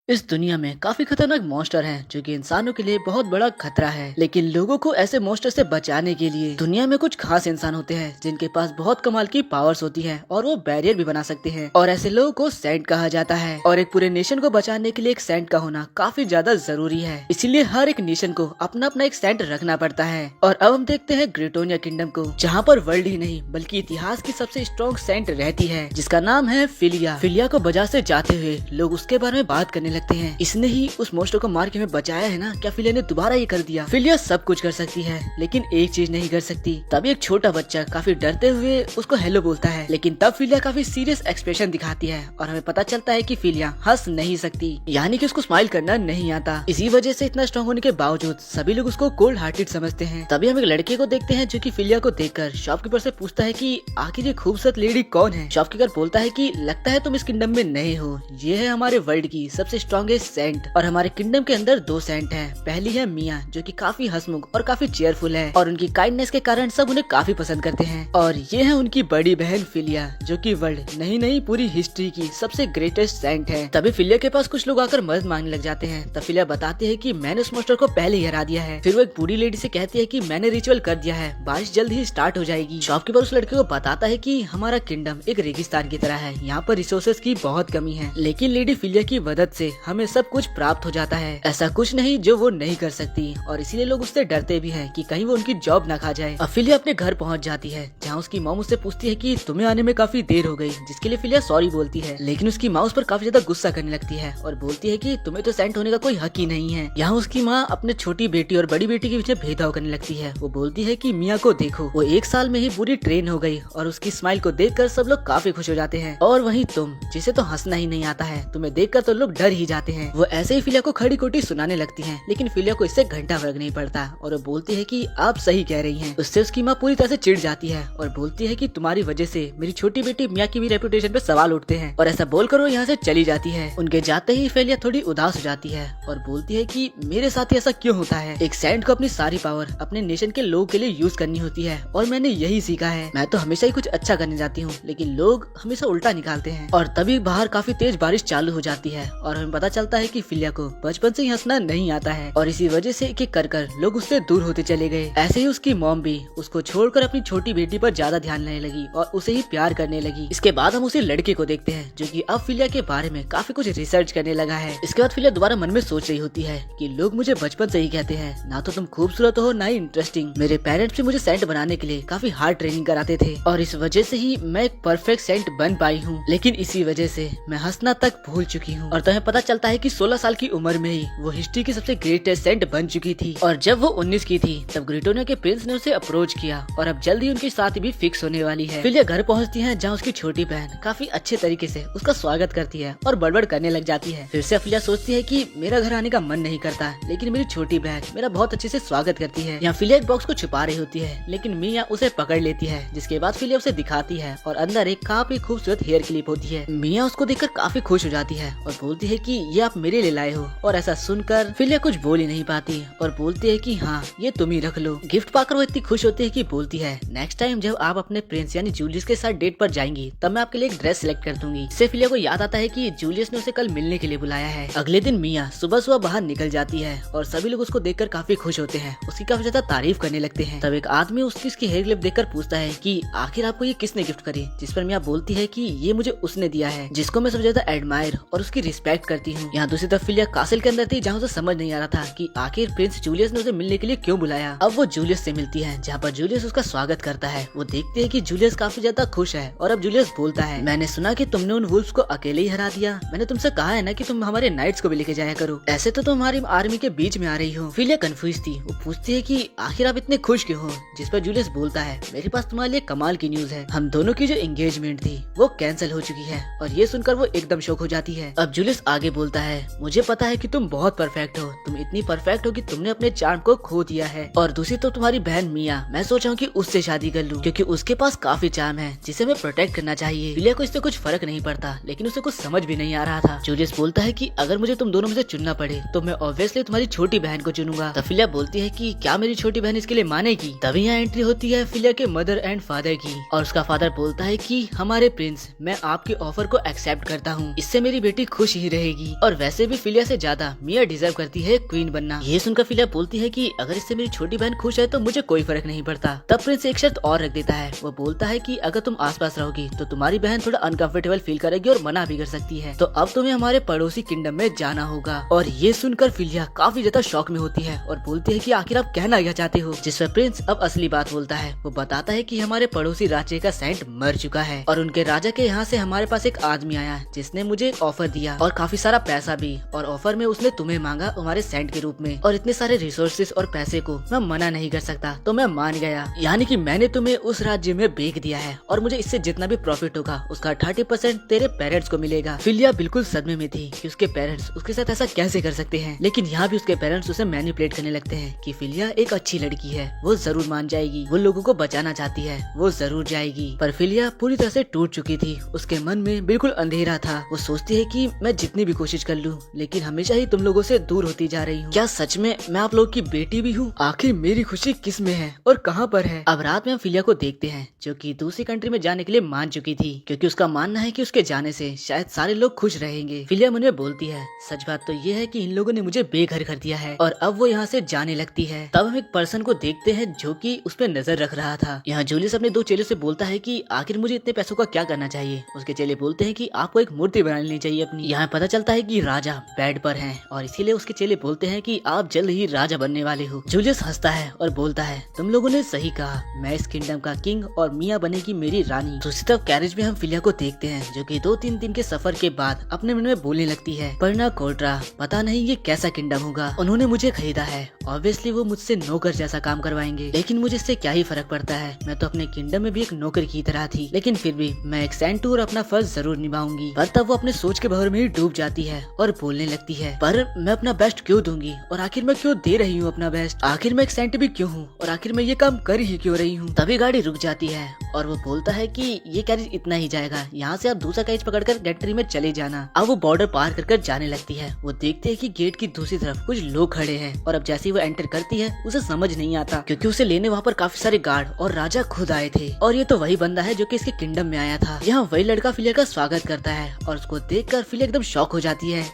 इस दुनिया में काफी खतरनाक मॉन्स्टर हैं जो कि इंसानों के लिए बहुत बड़ा खतरा है। लेकिन लोगों को ऐसे मॉन्स्टर से बचाने के लिए दुनिया में कुछ खास इंसान होते हैं जिनके पास बहुत कमाल की पावर्स होती हैं और वो बैरियर भी बना सकते हैं। और ऐसे लोगों को सेंट कहा जाता है। और एक पूरे नेशन को बचाने के लिए एक सेंट का होना काफी ज्यादा जरूरी है। इसीलिए हर एक नेशन को अपना अपना एक सेंट रखना पड़ता है। और अब हम देखते हैं ग्रेटोनिया किंगडम को, जहाँ पर वर्ल्ड ही नहीं बल्कि इतिहास की सबसे स्ट्रॉन्ग सेंट रहती है, जिसका नाम है फिलिया। फिलिया को बाजार से जाते हुए लोग उसके बारे में बात करने लगते हैं। इसने ही उस मॉन्स्टर को मार के हमें बचाया है ना, क्या फिलिया ने दोबारा ये कर दिया? फिलिया सब कुछ कर सकती है लेकिन एक चीज नहीं कर सकती। तभी एक छोटा बच्चा काफी डरते हुए उसको हेलो बोलता है, लेकिन तब फिलिया काफी सीरियस एक्सप्रेशन दिखाती है और हमें पता चलता है कि फिलिया हंस नहीं सकती, यानी कि उसको स्माइल करना नहीं आता। इसी वजह से इतना स्ट्रॉन्ग होने के बावजूद सभी लोग उसको कोल्ड हार्टेड समझते हैं। तभी हम एक लड़के को देखते हैं जो कि फिलिया को देखकर शॉपकीपर से पूछता है कि आखिर ये खूबसूरत लेडी कौन है। शॉपकीपर बोलता है कि लगता है तुम इस किंगडम में नए हो, ये है हमारे वर्ल्ड की सबसे स्ट्रॉन्गेस्ट सेंट। और हमारे किंगडम के अंदर दो सेंट हैं। पहली है मिया जो कि काफी हंसमुख और काफी चेयरफुल है और उनकी काइंडनेस के कारण सब उन्हें काफी पसंद करते हैं। और ये है उनकी बड़ी बहन फिलिया जो कि वर्ल्ड नहीं पूरी हिस्ट्री की सबसे ग्रेटेस्ट सेंट है। तभी फिलिया के पास कुछ लोग आकर मदद मांगने लग जाते हैं। तब फिलिया बताती है कि मैंने उस मॉन्स्टर को पहले ही हरा दिया है। फिर वो एक बूढ़ी लेडी से कहती है कि मैंने रिचुअल कर दिया है, बारिश जल्द ही स्टार्ट हो जाएगी। शॉपकीपर उस लड़के को बताता है कि हमारा किंगडम एक रेगिस्तान की तरह है, यहाँ पर रिसोर्सेज की बहुत कमी है, लेकिन लेडी फिलिया की मदद से हमें सब कुछ प्राप्त हो जाता है। ऐसा कुछ नहीं जो वो नहीं कर सकती और इसीलिए लोग उससे डरते भी हैं कि कहीं वो उनकी जॉब न खा जाए। अब फिलिया अपने घर पहुंच जाती है, जहां उसकी मॉम उससे पूछती है कि तुम्हें आने में काफी देर हो गई, जिसके लिए फिलिया सॉरी बोलती है। लेकिन उसकी माँ उस पर काफी ज्यादा गुस्सा करने लगती है और बोलती है कि तुम्हें तो सेंट होने का कोई हक ही नहीं है। यहाँ उसकी माँ अपने छोटी बेटी और बड़ी बेटी के बीच भेदभाव करने लगती है। वो बोलती है कि मिया को देखो, वो 1 साल में ही पूरी ट्रेन हो गई और उसकी स्माइल को देखकर सब लोग काफी खुश हो जाते हैं। और वहीं तुम, जिसे तो हंसना ही नहीं आता है, तुम्हें देखकर तो लोग डर ही जाते हैं। वो ऐसे ही फिलिया को खड़ी खोटी सुनाने लगती हैं, लेकिन फिलिया को इससे घंटा फर्क नहीं पड़ता और वो बोलती है कि आप सही कह रही हैं। उससे उसकी माँ पूरी तरह से चिढ़ जाती है और बोलती है कि तुम्हारी वजह से मेरी छोटी बेटी मिया की भी रेपुटेशन पे सवाल उठते हैं। और ऐसा बोलकर वो यहाँ से चली जाती है। उनके जाते ही फिलिया थोड़ी उदास हो जाती है और बोलती है कि मेरे साथ ही ऐसा क्यों होता है? एक सेंट को अपनी सारी पावर अपने नेशन के लोगों के लिए यूज करनी होती है और मैंने यही सीखा है। मैं तो हमेशा ही कुछ अच्छा करने जाती हूँ, लेकिन लोग हमेशा उल्टा निकालते हैं। और तभी बाहर काफी तेज बारिश चालू हो जाती है और हमें पता चलता है कि फिलिया को बचपन से ही हंसना नहीं आता है और इसी वजह से एक एक कर लोग उससे दूर होते चले गए। ऐसे ही उसकी मॉम भी उसको छोड़कर अपनी छोटी बेटी पर ज्यादा ध्यान देने लगी और उसे ही प्यार करने लगी। इसके बाद हम उसी लड़के को देखते हैं जो कि अब फिलिया के बारे में काफी कुछ रिसर्च करने लगा है। इसके बाद फिलिया दोबारा मन में सोच रही होती है कि लोग मुझे बचपन से ही कहते हैं, ना तो तुम खूबसूरत हो ना ही इंटरेस्टिंग। मेरे पेरेंट्स भी मुझे सेंट बनाने के लिए काफी हार्ड ट्रेनिंग कराते थे और इस वजह से ही मैं एक परफेक्ट सेंट बन पाई हूँ। लेकिन इसी वजह से मैं हंसना तक भूल चुकी हूँ। और तुम्हें पता चलता है कि 16 साल की उम्र में ही वो हिस्ट्री की सबसे ग्रेटेस्ट सेंट बन चुकी थी। और जब वो 19 की थी तब ग्रेटोनिया के प्रिंस ने उसे अप्रोच किया और अब जल्द ही उनकी शादी भी फिक्स होने वाली है। फिलिया घर पहुंचती है, जहां उसकी छोटी बहन काफी अच्छे तरीके से उसका स्वागत करती है और बड़बड़ करने लग जाती है। फिर से फिलिया सोचती है कि मेरा घर आने का मन नहीं करता, लेकिन मेरी छोटी बहन मेरा बहुत अच्छे से स्वागत करती है। यहाँ फिलिया एक बॉक्स को छुपा रही होती है, लेकिन मिया उसे पकड़ लेती है, जिसके बाद फिलिया उसे दिखाती है और अंदर एक काफी खूबसूरत हेयर क्लिप होती है। मिया उसको देखकर काफी खुश हो जाती है और बोलती है कि ये आप मेरे लिए लाए हो। और ऐसा सुनकर फिलिया कुछ बोल ही नहीं पाती और बोलती है कि हाँ, ये तुम ही रख लो। गिफ्ट पाकर वो इतनी खुश होती है कि बोलती है, नेक्स्ट टाइम जब आप अपने प्रिंस यानी जूलियस के साथ डेट पर जाएंगी तब मैं आपके लिए एक ड्रेस सिलेक्ट कर दूंगी। इससे फिलिया को याद आता है कि जूलियस ने उसे कल मिलने के लिए बुलाया है। अगले दिन मिया सुबह सुबह बाहर निकल जाती है और सभी लोग उसको देखकर काफी खुश होते हैं, उसकी काफी ज्यादा तारीफ करने लगते हैं। तब एक आदमी उसकी हेयर क्लिप देखकर पूछता है कि आखिर आपको ये किसने गिफ्ट करी? जिस पर मिया बोलती है कि ये मुझे उसने दिया है, जिसको मैं सबसे ज्यादा एडमायर और उसकी रिस्पेक्ट करती हूँ। यहाँ दूसरी तरफ फिलिया कासिल के अंदर थी, जहाँ उसे समझ नहीं आ रहा था कि आखिर प्रिंस जूलियस ने उसे मिलने के लिए क्यों बुलाया। अब वो जूलियस से मिलती है, जहाँ पर जूलियस उसका स्वागत करता है। वो देखती है कि जूलियस काफी ज्यादा खुश है और अब जूलियस बोलता है, मैंने सुना कि तुमने उन वुल्फ्स को अकेले ही हरा दिया। मैंने तुमसे कहा है ना कि तुम हमारे नाइट्स को भी लेके जाया करो। ऐसे तो तुम हमारी आर्मी के बीच में आ रही हो। फिलिया कंफ्यूज थी। वो पूछती है कि आखिर आप इतने खुश क्यों हो? जिस पर जूलियस बोलता है, मेरे पास तुम्हारे लिए कमाल की न्यूज है। हम दोनों की जो एंगेजमेंट थी वो कैंसिल हो चुकी है। और ये सुनकर वो एकदम शॉक हो जाती है। अब जूलियस आगे बोलता है, मुझे पता है कि तुम बहुत परफेक्ट हो। तुम इतनी परफेक्ट हो कि तुमने अपने चार्म को खो दिया है। और दूसरी तो तुम्हारी बहन मिया, मैं सोचा हूँ कि उससे शादी कर लूँ, क्योंकि उसके पास काफी चार्म है जिसे हमें प्रोटेक्ट करना चाहिए। फिलिया को इससे कुछ फर्क नहीं पड़ता, लेकिन उसे कुछ समझ भी नहीं आ रहा था। जूलियस बोलता है कि अगर मुझे तुम दोनों में से चुनना पड़े तो मैं ऑब्वियसली तुम्हारी छोटी बहन को चुनूंगा। तब फिलिया बोलती है कि क्या मेरी छोटी बहन इसके लिए मानेगी? तभी यहाँ एंट्री होती है फिलिया के मदर एंड फादर की और उसका फादर बोलता है कि हमारे प्रिंस, मैं आपके ऑफर को एक्सेप्ट करता हूँ, इससे मेरी बेटी खुश ही रहेगी। करेगी और वैसे भी फिलिया से ज्यादा मिया डिजर्व करती है क्वीन बनना। ये सुनकर फिलिया बोलती है कि अगर इससे मेरी छोटी बहन खुश है तो मुझे कोई फर्क नहीं पड़ता। तब प्रिंस एक शर्त और रख देता है। वो बोलता है कि अगर तुम आसपास रहोगी तो तुम्हारी बहन थोड़ा अनकंफर्टेबल फील करेगी और मना भी कर सकती है, तो अब तुम्हें हमारे पड़ोसी किंगडम में जाना होगा। और ये सुनकर फिलिया काफी ज्यादा शॉक में होती है और बोलती है कि आखिर आप कहना क्या चाहते हो। जिस पर प्रिंस अब असली बात बोलता है। वो बताता है कि हमारे पड़ोसी राज्य का सेंट मर चुका है और उनके राजा के यहाँ से हमारे पास एक आदमी आया जिसने मुझे एक ऑफर दिया और काफी सारा पैसा भी, और ऑफर में उसने तुम्हें मांगा हमारे सेंट के रूप में, और इतने सारे रिसोर्सेज और पैसे को मैं मना नहीं कर सकता, तो मैं मान गया। यानी कि मैंने तुम्हें उस राज्य में बेच दिया है और मुझे इससे जितना भी प्रॉफिट होगा उसका 30% तेरे पेरेंट्स को मिलेगा। फिलिया बिल्कुल सदमे में थी कि उसके पेरेंट्स उसके साथ ऐसा कैसे कर सकते हैं, लेकिन यहाँ भी उसके पेरेंट्स उसे मैनिपुलेट करने लगते हैं कि फिलिया एक अच्छी लड़की है, वो जरूर मान जाएगी, वो लोगों को बचाना चाहती है, वो जरूर जाएगी। पर फिलिया पूरी तरह से टूट चुकी थी। उसके मन में बिल्कुल अंधेरा था। वो सोचती है कि मैं जितनी भी कोशिश कर लूं, लेकिन हमेशा ही तुम लोगों से दूर होती जा रही हूँ। क्या सच में मैं आप लोग की बेटी भी हूँ? आखिर मेरी खुशी किस में है और कहाँ पर है? अब रात में हम फिलिया को देखते हैं जो कि दूसरी कंट्री में जाने के लिए मान चुकी थी, क्योंकि उसका मानना है कि उसके जाने से शायद सारे लोग खुश रहेंगे। फिलिया मन में बोलती है, सच बात तो ये है कि इन लोगों ने मुझे बेघर कर दिया है और अब वो यहाँ से जाने लगती है। तब हम एक पर्सन को देखते हैं जो कि उस पर नजर रख रहा था। यहाँ जूलियस अपने 2 चेलों से बोलता है कि आखिर मुझे इतने पैसों का क्या करना चाहिए। उसके चेले बोलते हैं कि आपको एक मूर्ति बना लेनी चाहिए अपनी। यहाँ पता चलता है कि राजा बेड पर हैं और इसीलिए उसके चेले बोलते हैं कि आप जल्द ही राजा बनने वाले हो। जूलियस हंसता है और बोलता है, तुम लोगों ने सही कहा, मैं इस किंगडम का किंग और मिया बनेगी मेरी रानी। दूसरी तरफ कैरेज में हम फिलिया को देखते हैं जो कि 2-3 दिन के सफर के बाद अपने मन में बोलने लगती है, परना कोर्ट्रा, पता नहीं ये कैसा किंगडम होगा। उन्होंने मुझे खरीदा है, ऑब्वियसली वो मुझसे नौकर जैसा काम करवाएंगे, लेकिन मुझे इससे क्या ही फर्क पड़ता है। मैं तो अपने किंगडम में भी एक नौकर की तरह थी, लेकिन फिर भी मैं एक सेंट और अपना फर्ज जरूर निभाऊंगी। पर तब वो अपने सोच के भंवर में ही डूब जाती है और बोलने लगती है, पर मैं अपना बेस्ट क्यों दूंगी और आखिर मैं क्यों दे रही हूँ अपना बेस्ट? आखिर मैं एक सेंट भी क्यों हूँ और आखिर मैं ये काम कर ही क्यों रही हूँ? तभी गाड़ी रुक जाती है और वो बोलता है कि ये कैरेज इतना ही जाएगा, यहाँ से आप दूसरा कैरेज पकड़कर गैट्री में चले जाना। अब वो बॉर्डर पार कर जाने लगती है। वो देखते है कि गेट की दूसरी तरफ कुछ लोग खड़े हैं और अब जैसे ही वो एंटर करती है उसे समझ नहीं आता, क्योंकि उसे लेने वहाँ पर काफी सारे गार्ड और राजा खुद आए थे। और ये तो वही बंदा है जो कि इसके किंगडम में आया था। यहाँ वही लड़का फिलिया का स्वागत करता है और उसको देखकर फिलिया एकदम शॉक हो जाती है।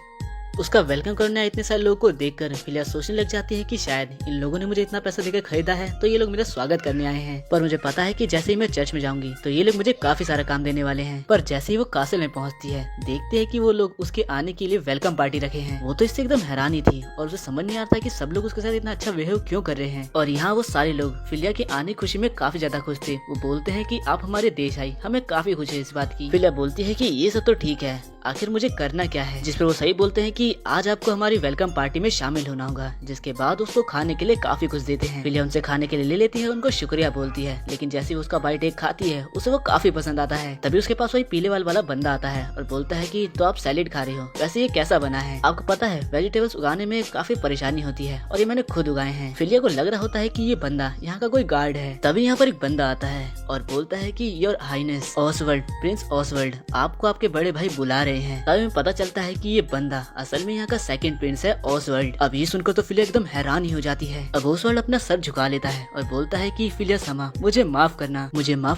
उसका वेलकम करने आए इतने सारे लोगों को देखकर फिलिया सोचने लग जाती है कि शायद इन लोगों ने मुझे इतना पैसा देकर खरीदा है तो ये लोग मेरा स्वागत करने आए हैं। पर मुझे पता है कि जैसे ही मैं चर्च में जाऊंगी तो ये लोग मुझे काफी सारा काम देने वाले हैं। पर जैसे ही वो कासल में पहुंचती है, देखते हैं कि वो लोग उसके आने के लिए वेलकम पार्टी रखे हैं। वो तो इससे एकदम हैरानी थी और उसे समझ नहीं आता कि सब लोग उसके साथ इतना अच्छा बिहेव क्यों कर रहे हैं। और यहाँ वो सारे लोग फिलिया के आने खुशी में काफी ज्यादा खुश थे। वो बोलते हैं कि आप हमारे देश आई, हमें काफी खुशी है इस बात की। फिलिया बोलती है कि ये सब तो ठीक है, आखिर मुझे करना क्या है? जिस पर वो सही बोलते हैं कि आज आपको हमारी वेलकम पार्टी में शामिल होना होगा, जिसके बाद उसको खाने के लिए काफी कुछ देते हैं। फिलिया उनसे खाने के लिए ले लेती है, उनको शुक्रिया बोलती है, लेकिन जैसे वो उसका बाइट एक खाती है उसे वो काफी पसंद आता है। तभी उसके पास वही पीले वाला बंदा आता है और बोलता है कि तो आप सैलेड खा रहे हो, वैसे ये कैसा बना है? आपको पता है वेजिटेबल्स उगाने में काफी परेशानी होती है और ये मैंने खुद उगाए हैं। फिलिया को लग रहा होता है कि ये बंदा यहाँ का कोई गार्ड है। तभी यहाँ पर एक बंदा आता है और बोलता है कि your highness Oswald, prince Oswald, आपको आपके बड़े भाई बुला रहे हैं। तभी पता चलता है कि ये बंदा असल में यहाँ का सेकंड प्रिंस है, ऑसवर्ल्ड। अब ये सुनकर तो फिलिया एकदम हैरान ही हो जाती है। अब ऑसवर्ल्ड अपना सर झुका लेता है और बोलता है कि फिलिया समा, मुझे माफ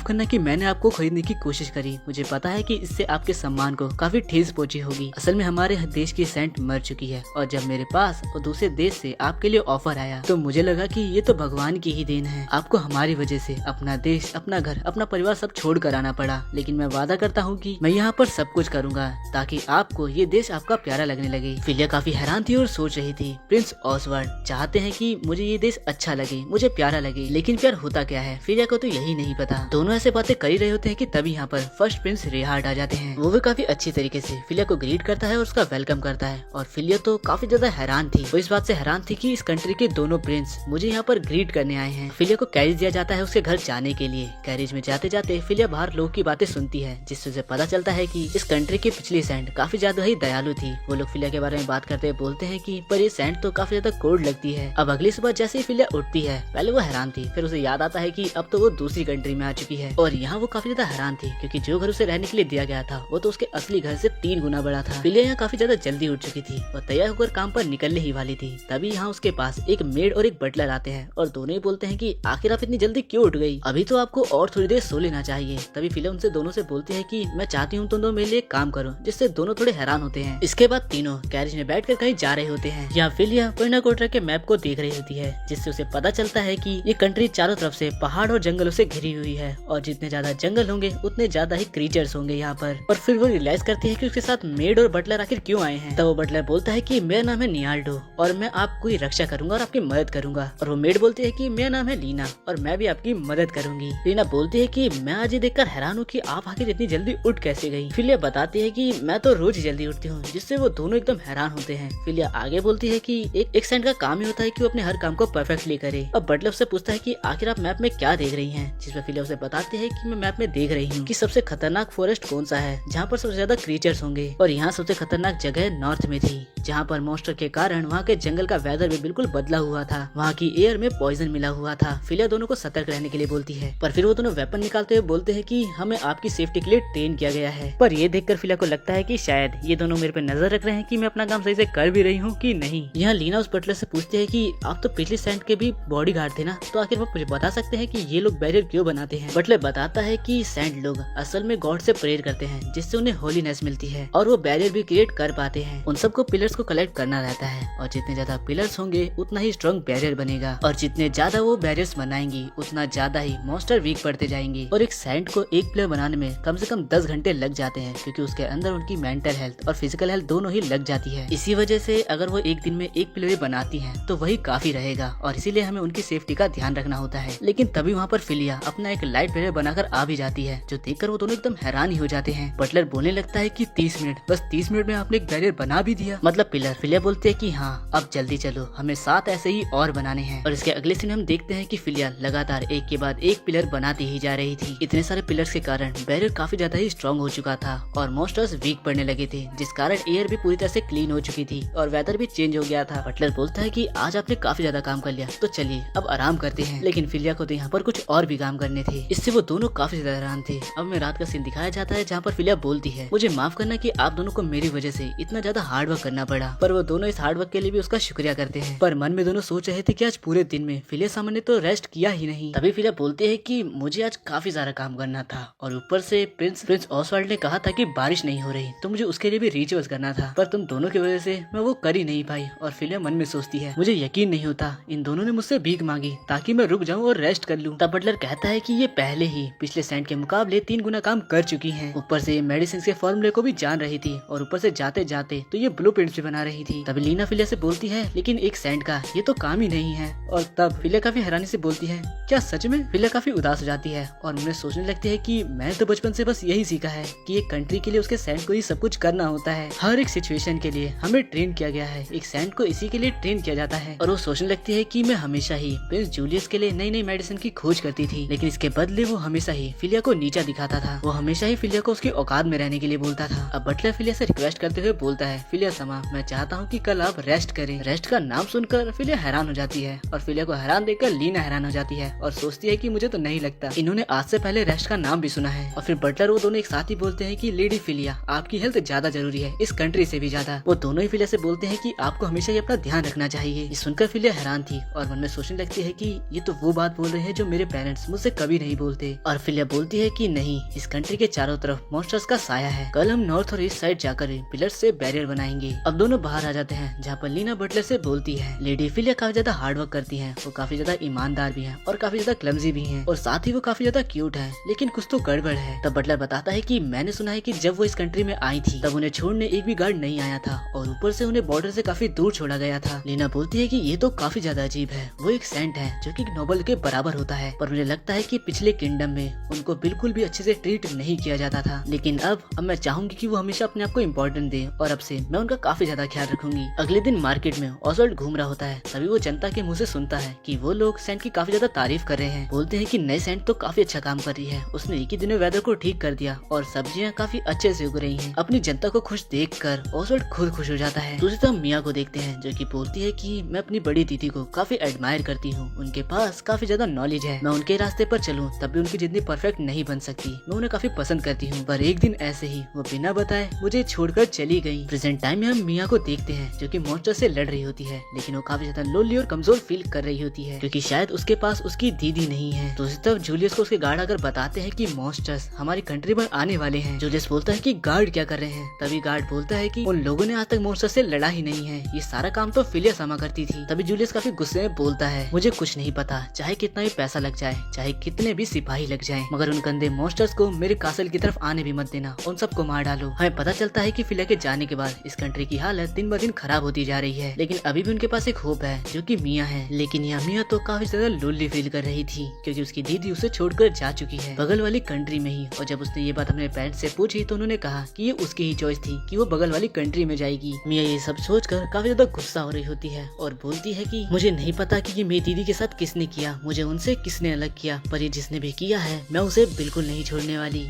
करना कि मैंने आपको खरीदने की कोशिश करी। मुझे पता है कि इससे आपके सम्मान को काफी ठेस पहुंची होगी। असल में हमारे देश की सेंट मर चुकी है और जब मेरे पास और दूसरे देश से आपके लिए ऑफर आया तो मुझे लगा कि ये तो भगवान की ही देन है। आपको हमारी वजह से अपना देश, अपना घर, अपना परिवार सब छोड़ कर आना पड़ा, लेकिन मैं वादा करता हूँ कि मैं यहाँ पर सब कुछ करूँगा ताकि आपको ये देश आपका प्यारा लगने लगे। फिलिया काफी हैरान थी और सोच रही थी, प्रिंस ऑसवर्ल्ड चाहते हैं कि मुझे ये देश अच्छा लगे, मुझे प्यारा लगे, लेकिन प्यार होता क्या है फिलिया को तो यही नहीं पता। दोनों ऐसे बातें कर ही रहे होते हैं कि तभी यहाँ पर फर्स्ट प्रिंस रेहार्ड आ जाते हैं। वो भी काफी अच्छी तरीके से फिलिया को ग्रीट करता है और उसका वेलकम करता है और फिलिया तो काफी ज्यादा हैरान थी। वो इस बात से हैरान थी कि इस कंट्री के दोनों प्रिंस मुझे यहाँ पर ग्रीट करने आए हैं। फिलिया को कैरेज दिया जाता है उसके घर जाने के लिए। कैरेज में जाते जाते फिलिया बाहर लोग की बातें सुनती है, जिससे उसे पता चलता है कि इस कंट्री की पिछली सेंट काफी ज्यादा ही दयालु थी। वो लोग फिलिया के बारे में बात करते हुए बोलते हैं कि पर ये सैंड तो काफी ज्यादा कोल्ड लगती है। अब अगली सुबह जैसे ही फिलिया उठती है, पहले वो हैरान थी, फिर उसे याद आता है कि अब तो वो दूसरी कंट्री में आ चुकी है और यहाँ वो काफी ज्यादा हैरान थी क्योंकि जो घर उसे रहने के लिए दिया गया था वो तो उसके असली घर से 3 गुना बड़ा था। फिलिया यहाँ काफी ज्यादा जल्दी उठ चुकी थी और तैयार होकर काम पर निकलने ही वाली थी। तभी यहाँ उसके पास एक मेड और एक बटलर आते हैं और दोनों ही बोलते हैं कि आखिर आप इतनी जल्दी क्यों उठ गई, अभी तो आपको और थोड़ी देर सो लेना चाहिए। तभी फिलिया उनसे दोनों से बोलती है कि मैं चाहती हूँ तुम दोनों मेरे लिए काम करो, जिससे दोनों थोड़े हैरान होते हैं। इसके बाद तीनों कैरेज में बैठकर कहीं जा रहे होते हैं। यहाँ फिलिया पर्नाकोटा के मैप को देख रही होती है, जिससे उसे पता चलता है कि ये कंट्री चारों तरफ से पहाड़ और जंगलों से घिरी हुई है और जितने ज्यादा जंगल होंगे उतने ज्यादा ही क्रीचर्स होंगे यहाँ पर। और फिर वो रियलाइज करती है कि उसके साथ मेड और बटलर आखिर क्यों आए हैं। तब वो बटलर बोलता है कि मेरा नाम है नियाल्डो और मैं आपकी रक्षा करूंगा और आपकी मदद करूंगा। और वो मेड बोलती है कि मेरा नाम है लीना और मैं भी आपकी मदद करूंगी। लीना बोलती है कि मैं आज ये देखकर हैरान हूँ कि आप आखिर इतनी जल्दी उठ कैसे गई। फिलिया बताती है कि मैं तो रोज जल्दी उठती हूँ, जिससे वो दोनों एकदम हैरान होते हैं। फिलिया आगे बोलती है कि एक सेंट का काम ही होता है कि वो अपने हर काम को परफेक्टली करे। अब बटलर से पूछता है कि आखिर आप मैप में क्या देख रही हैं, जिसमें फिलिया उसे बताती है कि मैं मैप में देख रही हूँ कि सबसे खतरनाक फॉरेस्ट कौन सा है, जहाँ पर सबसे ज्यादा क्रीचर्स होंगे। और यहाँ सबसे खतरनाक जगह नॉर्थ में थी, जहाँ पर मॉन्स्टर के कारण वहाँ के जंगल का वेदर भी बिल्कुल बदला हुआ था, वहाँ की एयर में पॉइजन मिला हुआ था। फिलिया दोनों को सतर्क रहने के लिए बोलती है, पर फिर वो दोनों वेपन निकालते हुए बोलते हैं कि हमें आपकी सेफ्टी के लिए ट्रेन किया गया है। पर ये देखकर फिलिया को लगता है कि शायद ये दोनों मेरे पे नजर रख रहे हैं कि मैं अपना काम सही से कर भी रही हूँ कि नहीं। यहाँ लीना उस बटलर से पूछती है कि आप तो पिछले सैंड के भी बॉडी गार्ड थे ना, तो आखिर वो मुझे बता सकते हैं कि ये लोग बैरियर क्यों बनाते हैं। बटलर बताता है कि सैंड लोग असल में गॉड से प्रेयर करते हैं, जिससे उन्हें होलीनेस मिलती है और वो बैरियर भी क्रिएट कर पाते हैं। उन सबको पिलर्स को कलेक्ट करना रहता है और जितने ज्यादा पिलर्स होंगे उतना ही स्ट्रॉन्ग बैरियर बनेगा और जितने ज्यादा वो बैरियर्स बनाएंगी उतना ज्यादा ही मॉन्स्टर वीक पड़ते जाएंगे। और एक सैंड को एक पिलर बनाने में कम से कम 10 घंटे लग जाते हैं, क्योंकि उसके अंदर उनकी मेंटल हेल्थ और फिजिकल हेल्थ दोनों ही लग जाती है। इसी वजह से अगर वो एक दिन में एक पिलर बनाती हैं तो वही काफी रहेगा और इसीलिए हमें उनकी सेफ्टी का ध्यान रखना होता है। लेकिन तभी वहाँ पर फिलिया अपना एक लाइट पिलर बनाकर आ भी जाती है, जो देखकर वो दोनों एकदम हैरान ही हो जाते हैं। बटलर बोलने लगता है कि 30 मिनट, बस 30 मिनट में आपने एक बैरियर बना भी दिया, मतलब पिलर। फिलिया बोलते है कि हाँ अब जल्दी चलो, हमें 7 ऐसे ही और बनाने हैं। और इसके अगले सीन हम देखते हैं कि फिलिया लगातार एक के बाद एक पिलर बनाती ही जा रही थी। इतने सारे पिलर्स के कारण बैरियर काफी ज्यादा ही स्ट्रॉन्ग हो चुका था और मॉन्स्टर्स वीक पड़ने लगे थे, जिस कारण एयर भी पूरी तरह से क्लीन हो चुकी थी और वेदर भी चेंज हो गया था। बटलर बोलता है कि आज आपने काफी ज्यादा काम कर लिया, तो चलिए अब आराम करते हैं। लेकिन फिलिया को तो यहाँ पर कुछ और भी काम करने थे, इससे वो दोनों काफी ज्यादा हैरान थे। अब में रात का सीन दिखाया जाता है, जहाँ पर फिलिया बोलती है, मुझे माफ करना कि आप दोनों को मेरी वजह से इतना ज्यादा हार्ड वर्क करना पड़ा। पर वो दोनों इस हार्ड वर्क के लिए भी उसका शुक्रिया करते हैं। पर मन में दोनों सोच रहे थे कि आज पूरे दिन में फिलिया सामने तो रेस्ट किया ही नहीं। तभी फिलिया बोलती है कि मुझे आज काफी सारा काम करना था और ऊपर से प्रिंस ऑसवाल्ड ने कहा था कि बारिश नहीं हो रही, तो मुझे उसके लिए भी रिचुअल्स करना था, पर तुम दोनों की वजह से मैं वो कर ही नहीं पाई। और फिलिया मन में सोचती है, मुझे यकीन नहीं होता इन दोनों ने मुझसे भीख मांगी ताकि मैं रुक जाऊं और रेस्ट कर लूं। तब बटलर कहता है कि ये पहले ही पिछले सैंड के मुकाबले 3 गुना काम कर चुकी हैं। ऊपर से मेडिसिन के फॉर्मूले को भी जान रही थी और ऊपर से जाते जाते तो ये ब्लूप्रिंट्स भी बना रही थी। तभी लीना फिलिया से बोलती है, लेकिन एक सैंड का ये तो काम ही नहीं है। और तब फिलिया काफी हैरानी से बोलती है, क्या सच में? फिलिया काफी उदास हो जाती है और उन्हें सोचने लगती है कि मैंने तो बचपन से बस यही सीखा है कि एक कंट्री के लिए उसके सैंड को ही सब कुछ करना होता है। हर एक सिचुएशन के लिए हमें ट्रेन किया गया है, एक सैंड को इसी के लिए ट्रेन किया जाता है। और वो सोचने लगती है कि मैं हमेशा ही प्रिंस जूलियस के लिए नई नई मेडिसिन की खोज करती थी, लेकिन इसके बदले वो हमेशा ही फिलिया को नीचा दिखाता था। वो हमेशा ही फिलिया को उसकी औकात में रहने के लिए बोलता था। अब बटलर फिलिया से रिक्वेस्ट करते हुए बोलता है, फिलिया समा, मैं चाहता हूँ कि कल आप रेस्ट करें। रेस्ट का नाम सुनकर फिलिया हैरान हो जाती है और फिलिया को हैरान देखकर लीना हैरान हो जाती है और सोचती है कि मुझे तो नहीं लगता इन्होंने आज से पहले रेस्ट का नाम भी सुना है। और फिर बटलर वो दोनों एक साथ ही बोलते हैं कि लेडी फिलिया, आपकी हेल्थ ज्यादा जरूरी है, इस कंट्री से भी ज्यादा। वो दोनों ही फिलिया से बोलते हैं कि आपको हमेशा ही अपना ध्यान रखना चाहिए। ये सुनकर फिलिया हैरान थी और मन में सोचने लगती है कि ये तो वो बात बोल रहे हैं जो मेरे पेरेंट्स मुझसे कभी नहीं बोलते। और फिलिया बोलती है कि नहीं, इस कंट्री के चारों तरफ मॉन्स्टर्स का साया है, कल हम नॉर्थ और ईस्ट साइड जाकर पिलर्स से बैरियर बनाएंगे। अब दोनों बाहर आ जाते हैं, जहाँ पर लीना बटलर से बोलती है, लेडी फिलिया काफी ज्यादा हार्ड वर्क करती है, वो काफी ज्यादा ईमानदार भी है और काफी ज्यादा क्लमजी भी है और साथ ही वो काफी ज्यादा क्यूट है, लेकिन कुछ तो गड़बड़ है। तब बटलर बताता है कि मैंने सुना है कि जब वो इस कंट्री में आई थी तब उन्हें छोड़ने एक भी गार्ड नहीं आया था और ऊपर से उन्हें बॉर्डर से काफी दूर छोड़ा गया था। लीना बोलती है कि ये तो काफी ज्यादा अजीब है, वो एक सेंट है जो कि नोबल के बराबर होता है, पर मुझे लगता है कि पिछले किंगडम में उनको बिल्कुल भी अच्छे से ट्रीट नहीं किया जाता था, लेकिन अब मैं चाहूंगी कि वो हमेशा अपने आप को इम्पोर्टेंट दे और अब से मैं उनका काफी काफी ज्यादा ख्याल रखूंगी। अगले दिन मार्केट में ऑसवर्ल्ड घूम रहा होता है, तभी वो जनता के मुंह से सुनता है कि वो लोग सेंट की काफी ज्यादा तारीफ कर रहे हैं। बोलते हैं कि नए सेंट तो काफी अच्छा काम कर रही है, उसने एक ही दिन में वेदर को ठीक कर दिया और सब्जियां काफी अच्छे से उग रही हैं। अपनी जनता को खुश देखकर ऑसवर्ल्ड खुद खुश हो जाता है। दूसरी तरफ मिया को देखते हैं जो कि बोलती है कि मैं अपनी बड़ी दीदी को काफी एडमायर करती हूँ, उनके पास काफी ज्यादा नॉलेज है, मैं उनके रास्ते पर चलूँ तब भी उनकी जितनी परफेक्ट नहीं बन सकती, मैं उन्हें काफी पसंद करती हूँ। पर एक दिन ऐसे ही वो बिना बताए मुझे छोड़कर चली गई। प्रेजेंट टाइम में हम मिया को देखते हैं जो कि मॉन्स्टर से लड़ रही होती है, लेकिन वो काफी ज्यादा लोनली और कमजोर फील कर रही होती है क्योंकि शायद उसके पास उसकी दीदी नहीं है। दूसरी तरफ जूलियस को उसके गार्ड आकर बताते हैं कि मॉन्स्टर्स हमारी कंट्री पर आने वाले हैं। जूलियस बोलता है कि गार्ड क्या कर रहे हैं, तभी गार्ड बोलता है कि उन लोगों ने आज तक मॉन्स्टर से लड़ा ही नहीं है, ये सारा काम तो फिलिया समा करती थी। तभी जूलियस काफी गुस्से में बोलता है मुझे कुछ नहीं पता, चाहे कितना भी पैसा लग जाए, चाहे कितने भी सिपाही लग जाए, मगर उन गंदे मॉन्स्टर्स को मेरे कासल की तरफ आने भी मत देना, उन सबको मार डालो। हमें पता चलता है कि फिलिया के जाने के बाद इस कंट्री की हालत दिन ब दिन खराब होती जा रही है, लेकिन अभी भी उनके पास एक होप है जो कि मिया है। लेकिन यह मिया तो काफी ज्यादा लोनली फील कर रही थी क्योंकि उसकी दीदी उसे छोड़कर जा चुकी है बगल वाली कंट्री में ही। और जब उसने ये बात अपने पेरेंट्स से पूछी तो उन्होंने कहा कि ये उसकी ही चॉइस थी कि वो बगल वाली कंट्री में जाएगी। मिया ये सब सोचकर काफी ज्यादा गुस्सा हो रही होती है और बोलती है कि मुझे नहीं पता कि ये मेरी दीदी के साथ किसने किया, मुझे उनसे किसने अलग किया, पर ये जिसने भी किया है मैं उसे बिल्कुल नहीं छोड़ने वाली।